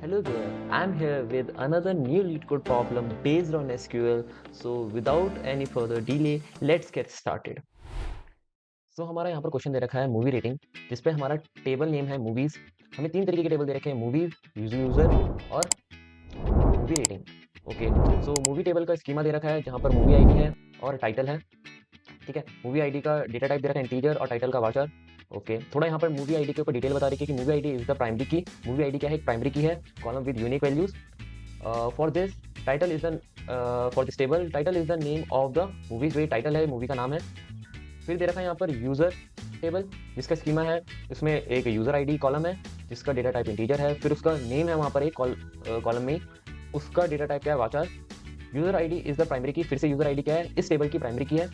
Hello there, I'm here with another new LeetCode problem based on SQL. So without any further delay, let's get started. हमारा यहाँ पर question दे रखा है movie rating, जिस पे हमारा टेबल नेम है मूवीज। हमें तीन तरीके के टेबल दे रखे हैं, मूवीज, यूजर और मूवी रेटिंग। ओके, सो मूवी टेबल का स्कीमा दे रखा है जहाँ पर मूवी आईडी है और टाइटल है। ठीक है, मूवी आईडी का डेटा टाइप दे रखा है इंटीजर और टाइटल का वाचर। ओके, थोड़ा यहाँ पर मूवी आईडी के ऊपर डिटेल बता रही है कि movie ID is the primary key. Movie ID क्या है? एक प्राइमरी की है, column with unique values. For this title is the for this table title is the name of the movie. जो ये टाइटल है मूवी का नाम है। फिर दे रखा है यहाँ पर यूजर टेबल, जिसका स्कीमा है, इसमें एक यूजर आईडी कॉलम है जिसका डेटा टाइप इंटीजर है। फिर उसका नेम है वहाँ पर एक कॉलम में, उसका डेटा टाइप क्या है? Varchar. User ID is the primary key. फिर से यूजर आईडी क्या है? इस टेबल की प्राइमरी की है।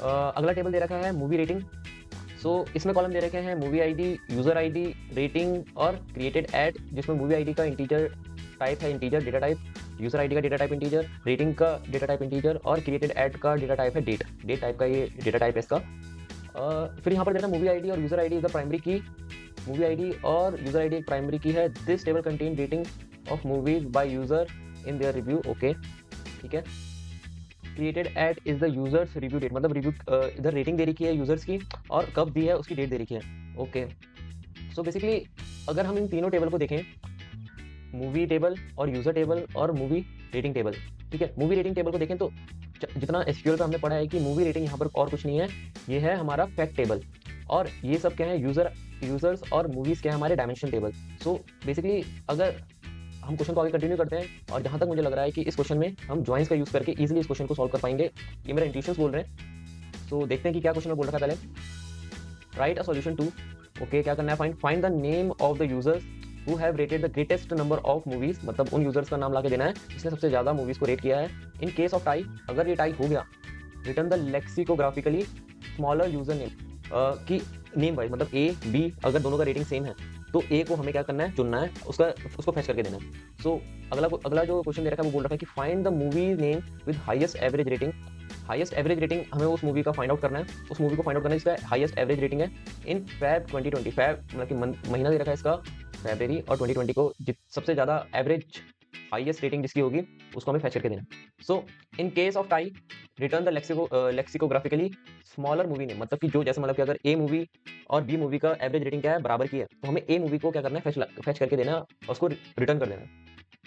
अगला टेबल दे रखा है मूवी रेटिंग। इसमें कॉलम दे रखे हैं movie ID, user ID, rating और क्रिएटेड एट, जिसमें मूवी आईडी का इंटीजर टाइप है integer data type, user ID का डेटा टाइप इंटीजर, रेटिंग का डेटा टाइप इंटीजर और क्रिएटेड एट का डेटा टाइप है डेट टाइप का ये डेटा टाइप है इसका। फिर यहाँ पर देखना मूवी आईडी और user ID is the primary key. Movie ID और यूजर आईडी एक प्राइमरी की है। This table contain rating of movies by user in their review. Okay, ठीक है। Created at is the users review date, मतलब review इधर rating दे रखी है यूजर्स की और कब दी है उसकी डेट दे रखी है। ओके, सो बेसिकली अगर हम इन तीनों टेबल को देखें, मूवी टेबल और यूजर टेबल और मूवी रेटिंग टेबल, ठीक है। मूवी रेटिंग टेबल को देखें तो जितना एसक्यूएल पे हमने पढ़ा है कि मूवी रेटिंग यहाँ पर और कुछ नहीं है, ये है हमारा फैक्ट टेबल। और ये सब क्या है? यूजर्स और मूवीज क्या है? हमारे डायमेंशन टेबल। सो बेसिकली अगर हम क्वेश्चन को आगे कंटिन्यू करते हैं, और जहां तक मुझे लग रहा है कि इस क्वेश्चन में हम जॉइंस का यूज करके इजीली इस क्वेश्चन को सॉल्व कर पाएंगे, ये मेरा इंट्यूशंस बोल रहे हैं। सो देखते हैं कि क्या क्वेश्चन में बोल रखा है। पहले write a solution to. Okay, क्या करना है? Find the name of the users who have rated the greatest number of movies, मतलब उन यूजर्स का नाम लाके देना है जिसने सबसे ज्यादा मूवीज को रेट किया है। इन केस ऑफ टाई, अगर ये टाई हो गया, return the lexicographically smaller user name की नेम वाइज, मतलब ए बी, अगर दोनों का रेटिंग सेम है तो ए को हमें क्या करना है? चुनना है, उसको फेच करके देना है। अगला जो क्वेश्चन दे रखा है वो बोल रहा है कि find the movie name with highest average rating. Highest average rating हमें उस मूवी का फाइंड आउट करना है, उस मूवी को फाइंड आउट करना है जिसका हाईएस्ट एवरेज रेटिंग है इन फेब 2020। फेब मतलब कि महीना दे रखा है इसका फेब्रवरी, और 2020 को सबसे ज्यादा एवरेज हाईएस्ट रेटिंग जिसकी होगी उसको हमें फेच करके देना। So in case of tie, return the lexicographically smaller movie name, मतलब कि जो जैसे मतलब कि अगर ए मूवी और बी मूवी का एवरेज रेटिंग क्या है? बराबर की है, तो हमें ए मूवी को क्या करना है? फेच करके देना और उसको रिटर्न कर देना।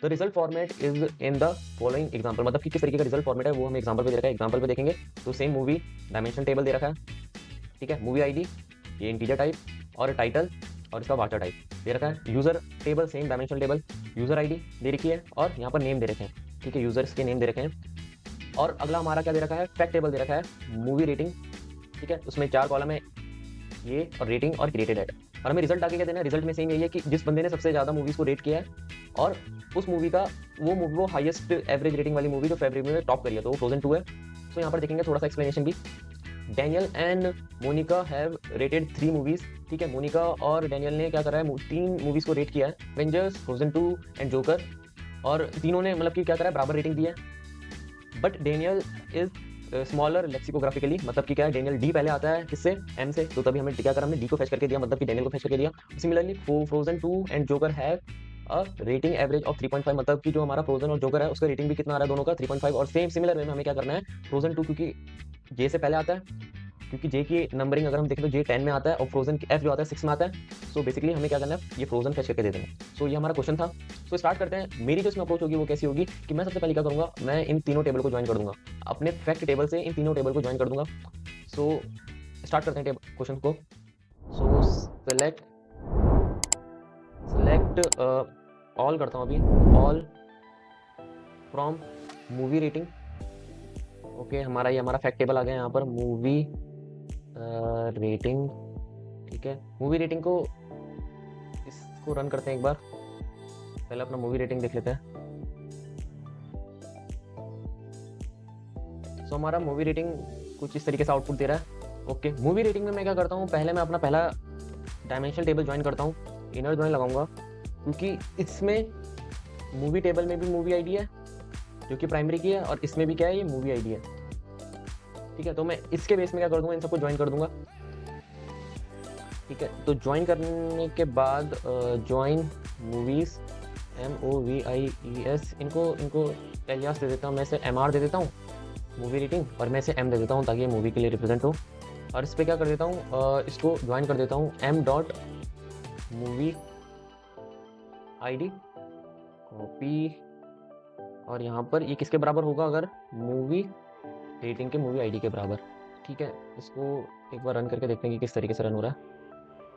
The result format is in the following example, मतलब कि किस तरीके का रिजल्ट फॉर्मेट है वो हमें एग्जांपल पे दे रखा है। एग्जांपल पे देखेंगे तो सेम मूवी डायमेंशन टेबल दे रखा है, ठीक है। मूवी आईडी ये इंटीजर टाइप और टाइटल और इसका वाचर टाइप दे रखा है। User table same dimension table, user ID दे रखी है और यहाँ पर नेम दे रखे हैं, ठीक है, यूजर्स के नेम दे रखे हैं। और अगला हमारा क्या दे रखा है? फैक्ट टेबल दे रखा है मूवी रेटिंग, ठीक है। उसमें 4 कॉलम है, ये और रेटिंग और क्रिएटेड एट। और हमें रिजल्ट आगे क्या देना है? रिजल्ट में सेम यही है कि जिस बंदे ने सबसे ज्यादा मूवीज को रेट किया है और उस मूवी का वो हाईएस्ट एवरेज रेटिंग वाली मूवी जो फरवरी में टॉप करी है, तो वो फ्रोजन 2 है। सो यहाँ पर देखेंगे थोड़ा सा एक्सप्लेनेशन भी। Daniel and Monica have rated 3 movies, ठीक है। मोनिका और डैनियल ने क्या करा है? 3 मूवीज को रेट किया है, एवेंजर्स, फ्रोजन 2 एंड जोकर। और तीनों ने मतलब कि क्या करा है? बराबर रेटिंग दी है। बट डेनियल इज स्मॉलर लेक्सिकोग्राफिकली, मतलब कि क्या है? डेनियल डी पहले आता है किससे? एम से, तो तभी हमें क्या करा? हमने डी को फेच करके दिया, मतलब कि डेनियल को फेच करके दिया। Similarly frozen 2 and joker have a rating average of 3.5, मतलब कि जो हमारा फ्रोजन और जोकर है उसका रेटिंग भी कितना आ रहा है? दोनों का 3.5। और सेम सिमिलर वे में हमें क्या करना है? फ्रोजन 2 क्योंकि जे से पहले आता है, क्योंकि जे की नंबरिंग अगर हम देखें तो जे 10 में आता है और फ्रोजन एफ जो आता है 6 में आता है। सो बेसिकली हमें क्या करना है? ये फ्रोजन फेच करके दे देना। सो ये हमारा क्वेश्चन था। सो स्टार्ट करते हैं। मेरी जो इसमें अप्रोच होगी वो कैसी होगी कि मैं सबसे पहले क्या करूंगा? मैं इन तीनों टेबल को ज्वाइन कर दूंगा, अपने फैक्ट टेबल से इन तीनों टेबल को ज्वाइन कर दूंगा। सो स्टार्ट करते हैं क्वेश्चन को। सो सेलेक्ट ऑल करता हूँ अभी, all from movie rating. Okay, हमारा फैक्ट टेबल आ गया यहाँ पर मूवी रेटिंग, ठीक है। मूवी रेटिंग को इसको रन करते हैं एक बार, पहले अपना मूवी रेटिंग देख लेते हैं। सो हमारा मूवी रेटिंग कुछ इस तरीके से आउटपुट दे रहा है। ओके, मूवी रेटिंग में मैं क्या करता हूँ? पहले मैं अपना पहला डायमेंशन टेबल ज्वाइन करता हूँ, इनर ज्वाइन लगाऊंगा, क्योंकि इसमें मूवी टेबल में भी मूवी आईडी है जो कि प्राइमरी की है, और इसमें भी क्या है? ये मूवी आईडी है, ठीक है। तो मैं इसके बेस में क्या कर दूंगा? इन सबको ज्वाइन कर दूंगा, ठीक है। तो ज्वाइन करने के बाद ज्वाइन मूवीज MOVIES, इनको इनको एलियास दे देता हूँ, मैं इसे MR दे देता हूँ मूवी रेटिंग, और मैं इसे M दे देता हूँ ताकि ये मूवी के लिए रिप्रेजेंट हो। और इस पे क्या कर देता हूँ, इसको ज्वाइन कर देता हूँ M dot movie ID, copy, और यहाँ पर ये किसके बराबर होगा, अगर मूवी रेटिंग के मूवी ID के बराबर। ठीक है, इसको एक बार रन करके देखते हैं कि किस तरीके से रन हो रहा है।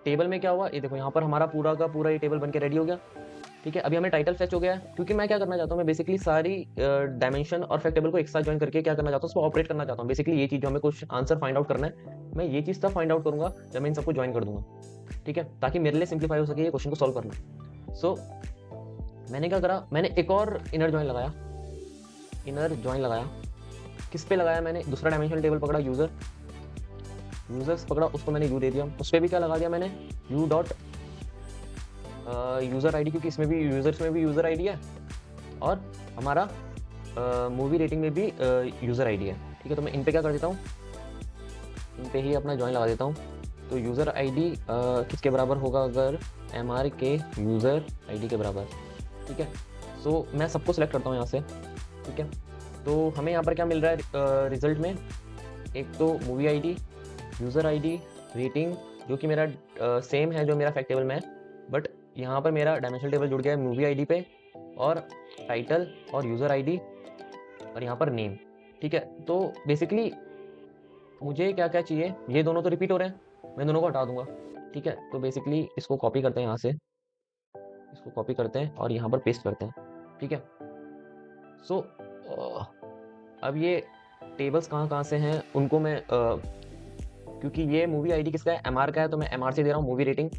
टेबल में क्या हुआ, ये देखो यहाँ पर हमारा पूरा का पूरा ये टेबल बन के रेडी हो गया। ठीक है, अभी हमें टाइटल फेच हो गया है, क्योंकि मैं क्या करना चाहता हूँ, मैं बेसिकली सारी डायमेंशन और फैक्ट टेबल को एक साथ ज्वाइन करके क्या करना चाहता हूँ, उसको ऑपरेट करना चाहता हूँ। बेसिकली ये चीज जो हमें कुछ आंसर फाइंड आउट करना है, मैं ये चीज तब फाइंड आउट करूंगा जब मैं इन सबको ज्वाइन कर दूंगा। ठीक है, ताकि मेरे लिए सिंप्लीफाई हो सके ये क्वेश्चन को सॉल्व करना। सो मैंने क्या करा, मैंने एक और इनर ज्वाइन लगाया। इनर ज्वाइन लगाया, किस पे लगाया, मैंने दूसरा डायमेंशनल टेबल पकड़ा, यूजर, यूजर्स पकड़ा, उसको मैंने यू दे दिया। उस पर भी क्या लगा दिया मैंने, यू डॉट यूजर आईडी, क्योंकि इसमें भी यूजर्स में भी यूजर आईडी है, और हमारा मूवी रेटिंग में भी यूजर आईडी है। ठीक है, तो मैं इन पे क्या कर देता हूँ, इन पे ही अपना ज्वाइन लगा देता हूँ। तो यूजर आईडी किसके बराबर होगा, अगर MR के यूजर आईडी के बराबर। ठीक है, सो मैं सबको सिलेक्ट करता हूँ यहाँ से। ठीक है, तो हमें यहाँ पर क्या मिल रहा है रिजल्ट में, एक तो movie ID, user ID, rating, जो कि मेरा सेम है जो मेरा फैक्ट टेबल में है, बट यहाँ पर मेरा डायमेंशनल टेबल जुड़ गया है मूवी आईडी पे, और टाइटल और यूजर आईडी, और यहाँ पर नेम। ठीक है, तो बेसिकली मुझे क्या क्या चाहिए, ये दोनों तो रिपीट हो रहे हैं, मैं दोनों को हटा दूंगा। ठीक है, तो बेसिकली इसको कॉपी करते हैं, यहाँ से इसको कॉपी करते हैं और यहाँ पर पेस्ट करते हैं। ठीक है, सो अब ये टेबल्स कहाँ कहाँ से हैं उनको मैं क्योंकि ये मूवी आईडी किसका है, MR का है, तो मैं MR से दे रहा हूँ मूवी रेटिंग।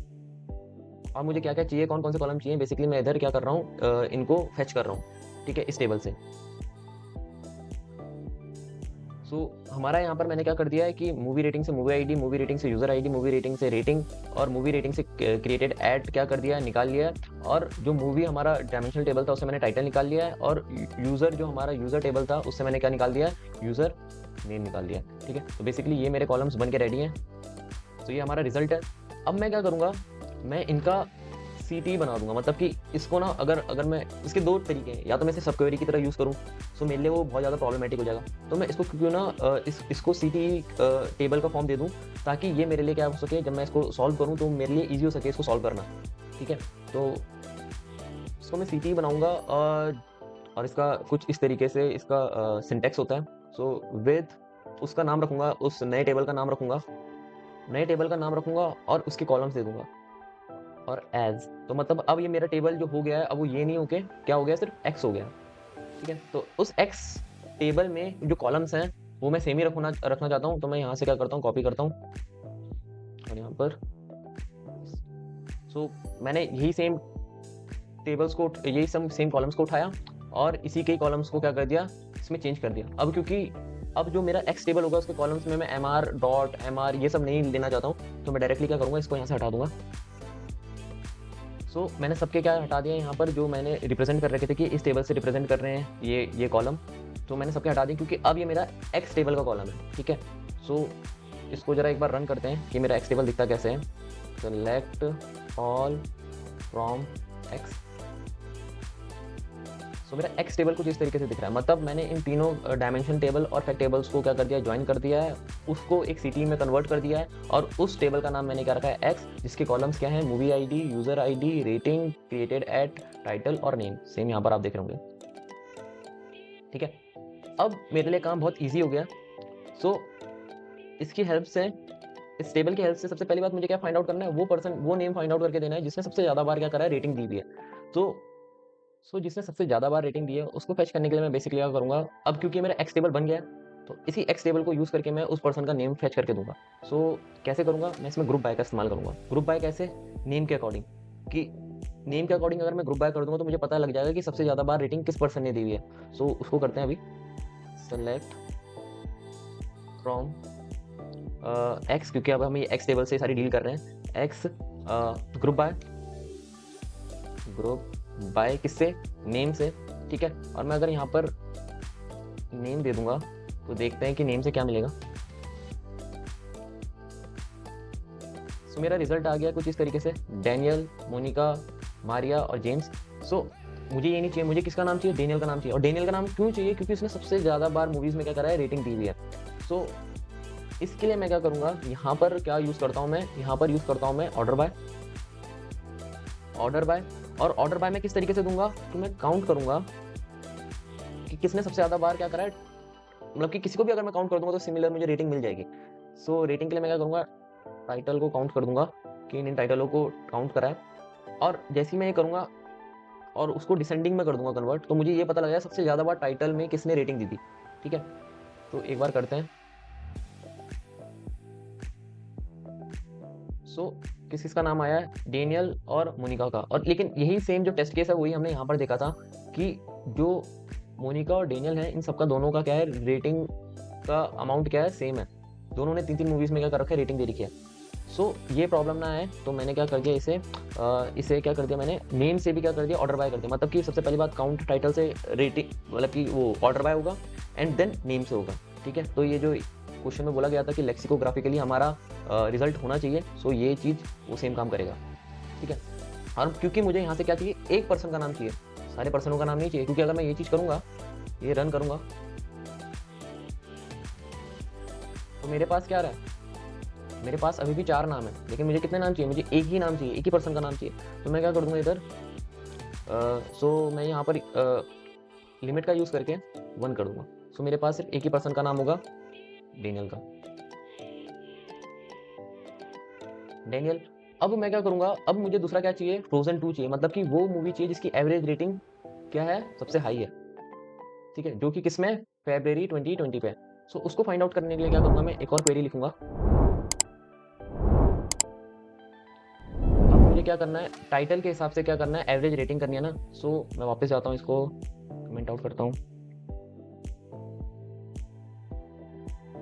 और मुझे क्या क्या चाहिए, कौन कौन से कॉलम चाहिए, बेसिकली मैं इधर क्या कर रहा हूँ, इनको फेच कर रहा हूँ। ठीक है, इस टेबल से। सो हमारा यहाँ पर मैंने क्या कर दिया है कि मूवी रेटिंग से मूवी आईडी, मूवी रेटिंग से यूजर आईडी, मूवी रेटिंग से रेटिंग, और मूवी रेटिंग से क्रिएटेड एट क्या कर दिया है, निकाल लिया है। और जो मूवी हमारा डायमेंशनल टेबल था उससे मैंने टाइटल निकाल लिया है, और यूजर जो हमारा यूजर टेबल था उससे मैंने क्या निकाल दिया है, यूजर नेम निकाल दिया। ठीक है, तो बेसिकली ये मेरे कॉलम्स बन के रेडी हैं। तो ये हमारा रिजल्ट है। अब मैं क्या करूँगा, मैं इनका CT बना दूंगा, मतलब कि इसको ना अगर मैं इसके दो तरीके हैं, या तो मैं इसे सब क्वेरी की तरह यूज़ करूँ, सो मेरे लिए वो बहुत ज़्यादा प्रॉब्लमेटिक हो जाएगा। तो मैं इसको क्यों ना इसको CT टेबल का फॉर्म दे दूँ, ताकि ये मेरे लिए क्या हो सके, जब मैं इसको सॉल्व करूँ तो मेरे लिए ईजी हो सके इसको सॉल्व करना। ठीक है, तो इसको मैं CT बनाऊँगा, और इसका कुछ इस तरीके से इसका सिंटेक्स होता है। सो विद उसका नाम रखूँगा, उस नए टेबल का नाम रखूँगा, नए टेबल का नाम रखूँगा, और उसके कॉलम्स दे दूँगा, और एज, तो मतलब अब ये मेरा टेबल जो हो गया है, अब वो ये नहीं हो के क्या हो गया, सिर्फ एक्स हो गया। ठीक है, तो उस एक्स टेबल में जो कॉलम्स हैं वो मैं सेम ही रखना चाहता हूँ। तो मैं यहाँ से क्या करता हूँ, कॉपी करता हूँ, और यहाँ पर मैंने यही सेम टेबल्स को, यही सेम कॉलम्स को उठाया, और इसी के कॉलम्स को क्या कर दिया, इसमें चेंज कर दिया। अब क्योंकि अब जो मेरा एक्स टेबल होगा उसके कॉलम्स में मैं MR डॉट MR ये सब नहीं लेना चाहता हूँ, तो मैं डायरेक्टली क्या करूँगा, इसको यहाँ से हटा दूंगा। मैंने सबके क्या हटा दिया, यहाँ पर जो मैंने रिप्रेजेंट कर रखे थे कि इस टेबल से रिप्रेजेंट कर रहे हैं ये कॉलम, तो मैंने सबके हटा दिए, क्योंकि अब ये मेरा एक्स टेबल का कॉलम है। ठीक है, इसको जरा एक बार रन करते हैं कि मेरा एक्स टेबल दिखता कैसे है। Select all from x. मेरा एक्स टेबल कुछ इस तरीके से दिख रहा है, मतलब मैंने इन तीनों डायमेंशन टेबल और फैक्ट टेबल्स को क्या कर दिया, ज्वाइन कर दिया है, उसको एक CT में कन्वर्ट कर दिया है, और उस टेबल का नाम मैंने क्या रखा है, एक्स, जिसके कॉलम्स क्या है, movie ID, user ID, rating, created at, title और नेम, सेम यहाँ पर आप देख रहे होंगे। ठीक है, अब मेरे लिए काम बहुत ईजी हो गया। इसकी हेल्प से, इस टेबल की हेल्प से सबसे पहली बात मुझे क्या फाइंड आउट करना है, वो पर्सन, वो नेम फाइंड आउट करके देना है जिसने सबसे ज़्यादा बार क्या करा है, रेटिंग दी हुई है। जिसने सबसे ज़्यादा बार रेटिंग दी है उसको फेच करने के लिए मैं बेसिकली क्या करूँगा, अब क्योंकि मेरा एक्स टेबल बन गया है, तो इसी एक्स टेबल को यूज़ करके मैं उस पर्सन का नेम फेच करके दूंगा। कैसे करूँगा, मैं इसमें ग्रुप बाय का इस्तेमाल करूँगा। ग्रुप बाय कैसे, नेम के अकॉर्डिंग, कि नेम के अकॉर्डिंग अगर मैं ग्रुप बाय कर दूंगा तो मुझे पता लग जाएगा कि सबसे ज़्यादा बार रेटिंग किस पर्सन ने दी हुई है। उसको करते हैं अभी, सेलेक्ट फ्रॉम एक्स, क्योंकि अब हम ये एक्स टेबल से सारी डील कर रहे हैं, एक्स ग्रुप बाय किससे, नेम से। ठीक है, और मैं अगर यहाँ पर नेम दे दूंगा तो देखते हैं कि नेम से क्या मिलेगा। मेरा रिजल्ट आ गया कुछ इस तरीके से, डैनियल, मोनिका, मारिया और जेम्स। मुझे ये नहीं चाहिए, मुझे किसका नाम चाहिए? डेनियल का नाम चाहिए। और डेनियल का नाम क्यों चाहिए? क्योंकि उसने सबसे ज़्यादा बार मूवीज़ में क्या करा है? रेटिंग दी हुई है। सो इसके लिए मैं क्या करूँगा, यहाँ पर क्या यूज़ करता हूँ मैं? यहाँ पर यूज़ करता हूँ मैं ऑर्डर बाय। ऑर्डर बाय और ऑर्डर बाय मैं किस तरीके से दूँगा कि मैं काउंट करूँगा कि किसने सबसे ज़्यादा बार क्या करा है, मतलब कि किसी को भी अगर मैं काउंट कर दूँगा तो सिमिलर मुझे रेटिंग मिल जाएगी। सो रेटिंग के लिए मैं क्या करूँगा, टाइटल को काउंट कर दूँगा कि इन टाइटलों को काउंट करा है, और जैसे ही मैं ये करूँगा और उसको डिसेंडिंग में कर दूँगा कन्वर्ट, तो मुझे ये पता लग जाएगा सबसे ज़्यादा बार टाइटल में किसने रेटिंग दी थी। ठीक है? तो एक बार करते हैं। सो किस-किसका नाम आया है? डेनियल और मोनिका का। और लेकिन यही सेम जो टेस्ट केस है वही हमने यहाँ पर देखा था कि जो मोनिका और डेनियल हैं, इन सबका दोनों का क्या है, रेटिंग का अमाउंट क्या है, सेम है। दोनों ने 3-3 मूवीज़ में क्या कर रखा है, रेटिंग दे रखी है। सो ये प्रॉब्लम ना आए तो मैंने क्या कर दिया, इसे क्या कर दिया मैंने, नेम से भी क्या कर दिया, ऑर्डर बाय कर दिया। मतलब कि सबसे पहली बात काउंट टाइटल से रेटिंग, मतलब कि वो ऑर्डर बाय होगा एंड देन नेम से होगा। ठीक है? तो ये जो क्वेश्चन में बोला गया था कि लेक्सिकोग्राफिकली हमारा रिजल्ट होना चाहिए, सो ये चीज़ वो सेम काम करेगा। ठीक है? और क्योंकि मुझे यहाँ से क्या चाहिए, एक पर्सन का नाम चाहिए, सारे पर्सनों का नाम नहीं चाहिए, क्योंकि अगर मैं ये चीज़ करूँगा, ये रन करूँगा, तो मेरे पास क्या रहा है, मेरे पास अभी भी 4 नाम है, लेकिन मुझे कितने नाम चाहिए, मुझे एक ही नाम चाहिए, एक ही पर्सन का नाम चाहिए। तो मैं क्या कर दूँगा इधर, सो मैं यहाँ पर लिमिट का यूज़ करके 1 कर दूँगा। सो मेरे पास सिर्फ एक ही पर्सन का नाम होगा, डेनियल का। डेनियल। अब मैं क्या करूँगा, अब मुझे दूसरा क्या चाहिए, फ्रोज़न 2 चाहिए, मतलब कि वो मूवी चाहिए जिसकी एवरेज रेटिंग क्या है, सबसे हाई है। ठीक है? जो कि किसमें, फ़रवरी 2020 पे है। सो उसको फाइंड आउट करने के लिए क्या करूँगा, मैं एक और क्वेरी लिखूँगा। अब मुझे क्या करना है, टाइटल के हिसाब से क्या करना है, एवरेज रेटिंग करनी है ना। सो मैं वापस जाता हूँ, इसको कमेंट आउट करता हूँ।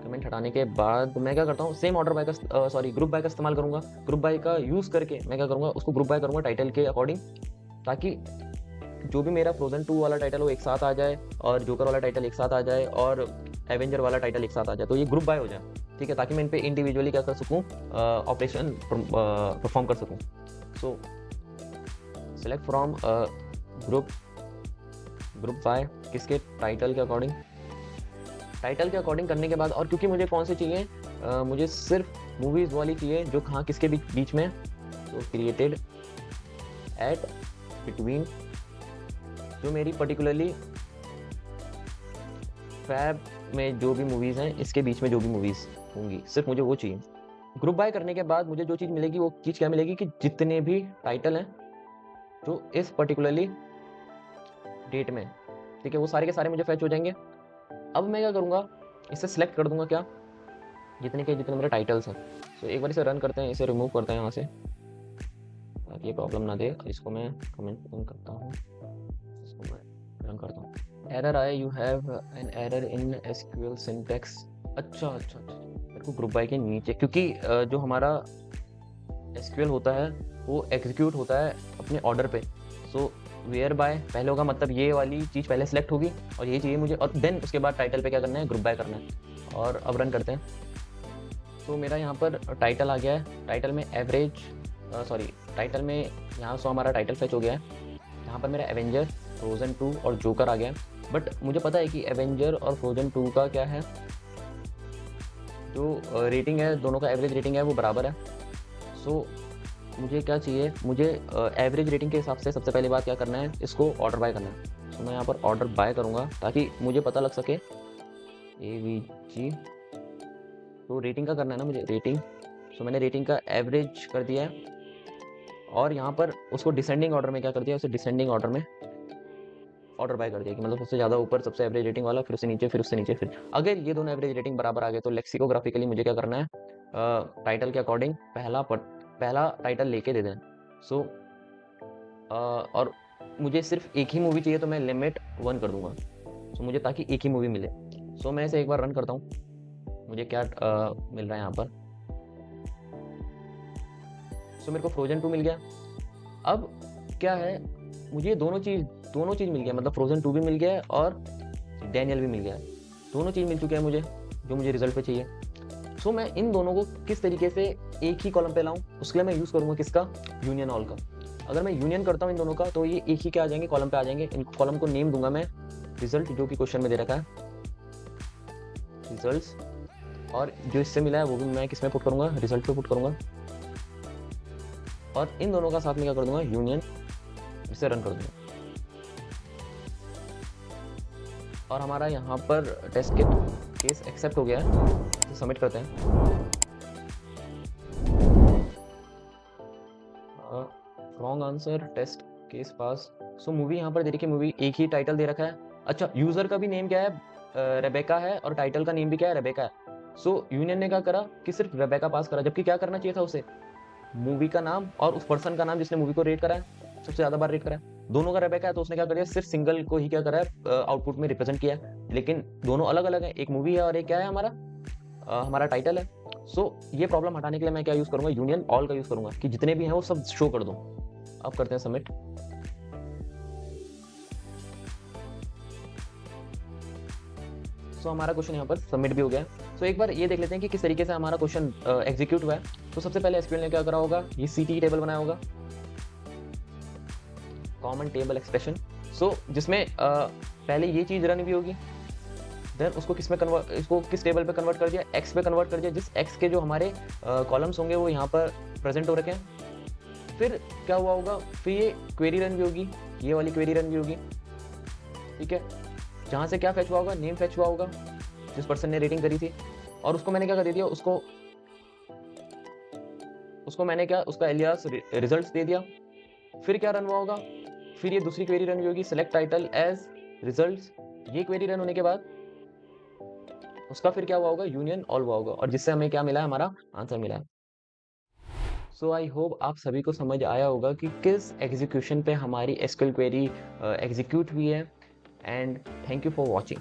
कमेंट हटाने के बाद मैं क्या करता हूँ, सेम ऑर्डर बाय का ग्रुप बाय का इस्तेमाल करूँगा। ग्रुप बाय का यूज़ करके मैं क्या करूँगा, उसको ग्रुप बाय करूँगा टाइटल के अकॉर्डिंग, ताकि जो भी मेरा फ्रोज़न 2 वाला टाइटल वो एक साथ आ जाए, और जोकर वाला टाइटल एक साथ आ जाए, और एवेंजर वाला टाइटल एक साथ आ जाए, तो ये ग्रुप बाय हो जाए। ठीक है? ताकि मैं इन पे इंडिविजुअली क्या कर सकूँ, ऑपरेशन परफॉर्म कर सकूँ। सो select from group group by, किसके, टाइटल के अकॉर्डिंग। टाइटल के अकॉर्डिंग करने के बाद, और क्योंकि मुझे कौन से चाहिए, मुझे सिर्फ मूवीज़ वाली चाहिए जो कहाँ किसके बीच में, तो क्रिएटेड एट बिटवीन, जो मेरी पर्टिकुलरली फैब में जो भी मूवीज़ हैं, इसके बीच में जो भी मूवीज़ होंगी, सिर्फ मुझे वो चाहिए। ग्रुप बाय करने के बाद मुझे जो चीज़ मिलेगी, वो चीज़ क्या मिलेगी कि जितने भी टाइटल हैं जो इस पर्टिकुलरली डेट में, ठीक है, वो सारे के सारे मुझे फैच हो जाएंगे। अब मैं क्या करूँगा, इसे सिलेक्ट कर दूंगा, क्या, जितने मेरे टाइटल्स हैं। तो एक बार इसे रन करते हैं, इसे रिमूव करते हैं यहाँ से, ताकि ये प्रॉब्लम ना दे। इसको मैं कमेंट करता हूँ, इसको मैं रन करता हूँ। एरर आया, you have an error in SQL syntax. अच्छा अच्छा अच्छा, मेरे को ग्रुप बाय के नीचे, क्योंकि जो हमारा एसक्यूएल होता है वो एग्जीक्यूट होता है अपने ऑर्डर पे। सो वेयर बाय पहले होगा, मतलब ये वाली चीज़ पहले सेलेक्ट होगी और ये चाहिए मुझे, और देन उसके बाद टाइटल पे क्या करना है, ग्रुप बाय करना है। और अब रन करते हैं। तो मेरा यहाँ पर टाइटल आ गया है, टाइटल में टाइटल में यहाँ सो हमारा टाइटल फेच हो गया है। यहाँ पर मेरा एवेंजर, फ्रोज़न 2 और जोकर आ गया है। बट मुझे पता है कि एवेंजर और फ्रोज़न 2 का क्या है, जो रेटिंग है, दोनों का एवरेज रेटिंग है वो बराबर है। सो मुझे क्या चाहिए, मुझे एवरेज रेटिंग के हिसाब से सबसे पहली बात क्या करना है, इसको ऑर्डर बाय करना है। तो मैं यहाँ पर ऑर्डर बाय करूँगा ताकि मुझे पता लग सके, AVG, तो रेटिंग का करना है ना मुझे, रेटिंग। सो मैंने रेटिंग का एवरेज कर दिया है, और यहाँ पर उसको डिसेंडिंग ऑर्डर में क्या कर दिया, उसे डिसेंडिंग ऑर्डर में ऑर्डर बाय कर दिया, कि मतलब सबसे ज़्यादा ऊपर सबसे एवरेज रेटिंग वाला, फिर उससे नीचे, फिर उससे नीचे। फिर अगर ये दोनों एवरेज रेटिंग बराबर आ गए तो लेक्सिकोग्राफिकली मुझे क्या करना है, टाइटल के अकॉर्डिंग पहला टाइटल लेके दे दें। सो और मुझे सिर्फ एक ही मूवी चाहिए, तो मैं लिमिट 1 कर दूंगा, सो मुझे ताकि एक ही मूवी मिले। सो मैं इसे एक बार रन करता हूँ, मुझे क्या मिल रहा है यहाँ पर। सो मेरे को फ्रोज़न 2 मिल गया। अब क्या है, मुझे दोनों चीज़ मिल गया, मतलब फ्रोज़न 2 भी मिल गया है और डैनियल भी मिल गया है। दोनों चीज़ मिल चुके हैं मुझे, जो मुझे रिजल्ट पे चाहिए। सो मैं इन दोनों को किस तरीके से एक ही कॉलम पे लाऊं, उसके लिए मैं यूज़ करूँगा किसका, यूनियन ऑल का। अगर मैं यूनियन करता हूँ इन दोनों का तो ये एक ही क्या आ जाएंगे, कॉलम पे आ जाएंगे। इन कॉलम को नेम दूंगा मैं रिजल्ट, जो कि क्वेश्चन में दे रखा है रिजल्ट्स, और जो इससे मिला है वो भी मैं किस में पुट करूंगा, रिजल्ट पे पुट करूंगा, और इन दोनों का साथ में क्या कर दूंगा, यूनियन, इसे रन कर दूंगा। और हमारा यहाँ पर टेस्ट केस एक्सेप्ट हो गया है, तो सबमिट करते हैं। रॉन्ग आंसर, टेस्ट केस पास। सो मूवी यहाँ पर दे रखी है, मूवी एक ही टाइटल दे रखा है। अच्छा, यूजर का भी नेम क्या है, रेबेका है, और टाइटल का नेम भी क्या है, रेबेका है। सो यूनियन ने क्या करा कि सिर्फ रेबेका पास करा, जबकि क्या करना चाहिए था उसे, मूवी का नाम और उस पर्सन का नाम जिसने मूवी को रेट करा है, सबसे ज्यादा बार रेट करा है। दोनों का रेबेका है, तो उसने क्या कर दिया, सिर्फ सिंगल को ही क्या करा है, आउटपुट में रिप्रेजेंट किया है। लेकिन दोनों अलग अलग है, एक मूवी है और एक क्या है, हमारा टाइटल है। सो ये प्रॉब्लम हटाने के लिए मैं क्या यूज करूंगा, यूनियन ऑल का यूज करूंगा, कि जितने भी हैं वो सब शो कर दूं। अब करते हैं सबमिट। सो हमारा क्वेश्चन यहाँ पर सबमिट भी हो गया। सो एक बार ये देख लेते हैं कि किस तरीके से हमारा क्वेश्चन एग्जीक्यूट हुआ है। तो सबसे पहले एसक्यूएल ने क्या करा होगा, ये सीटी टेबल बनाया होगा, कॉमन टेबल एक्सप्रेशन। सो जिसमें पहले ये चीज रन भी होगी, देन उसको किस में कन्वर्ट, इसको किस टेबल पे कन्वर्ट कर दिया, एक्स पे कन्वर्ट कर दिया, जिस एक्स के जो हमारे कॉलम्स होंगे वो यहाँ पर प्रेजेंट हो रखे हैं। फिर क्या हुआ होगा, फिर ये क्वेरी रन भी होगी, ये वाली क्वेरी रन भी होगी, ठीक है। जहाँ से क्या फैच हुआ होगा, नेम फैच हुआ होगा जिस पर्सन ने रेटिंग करी थी, और उसको मैंने क्या कर दिया, उसको मैंने क्या, उसका एलियास रिजल्ट्स दे दिया। फिर क्या रन हुआ होगा, फिर ये दूसरी क्वेरी रन हुई होगी, सेलेक्ट टाइटल एज रिजल्ट्स। ये क्वेरी रन होने के बाद उसका फिर क्या हुआ होगा, यूनियन ऑल हुआ होगा, और जिससे हमें क्या मिला है, हमारा आंसर मिला है। सो आई होप आप सभी को समझ आया होगा कि किस एग्जीक्यूशन पे हमारी एसक्यूएल क्वेरी एग्जीक्यूट हुई है। And thank you for watching.